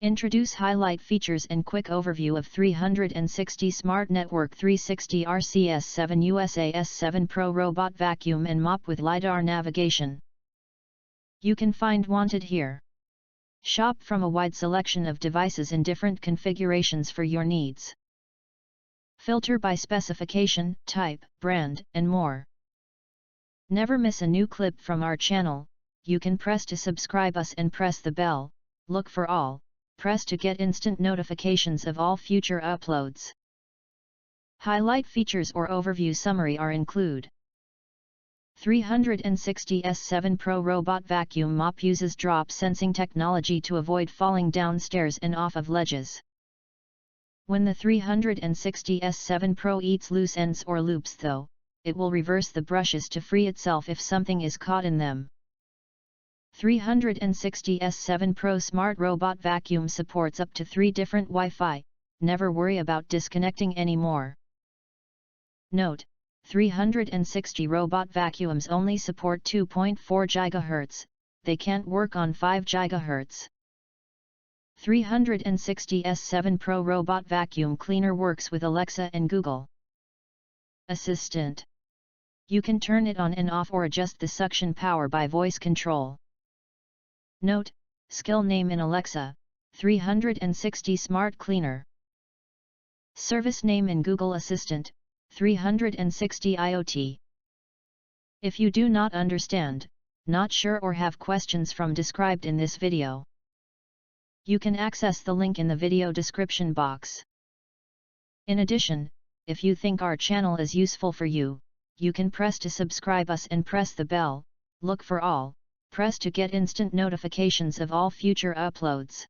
Introduce highlight features and quick overview of 360 Smart Network 360 RCS7 USA S7 Pro Robot Vacuum and Mop with LiDAR navigation. You can find wanted here. Shop from a wide selection of devices in different configurations for your needs. Filter by specification, type, brand, and more. Never miss a new clip from our channel. You can press to subscribe us and press the bell, look for all, press to get instant notifications of all future uploads. Highlight features or overview summary are include. 360 S7 Pro Robot Vacuum Mop uses drop sensing technology to avoid falling down stairs and off of ledges. When the 360 S7 Pro eats loose ends or loops though, it will reverse the brushes to free itself if something is caught in them. 360 S7 Pro Smart Robot Vacuum supports up to 3 different Wi-Fi, never worry about disconnecting anymore. Note: 360 robot vacuums only support 2.4 GHz, they can't work on 5 GHz. 360 S7 Pro Robot Vacuum Cleaner works with Alexa and Google Assistant. You can turn it on and off or adjust the suction power by voice control. Note: skill name in Alexa, 360 Smart Cleaner. Service name in Google Assistant, 360 IoT. If you do not understand, not sure or have questions from described in this video, you can access the link in the video description box. In addition, if you think our channel is useful for you, you can press to subscribe us and press the bell, look for all, press to get instant notifications of all future uploads.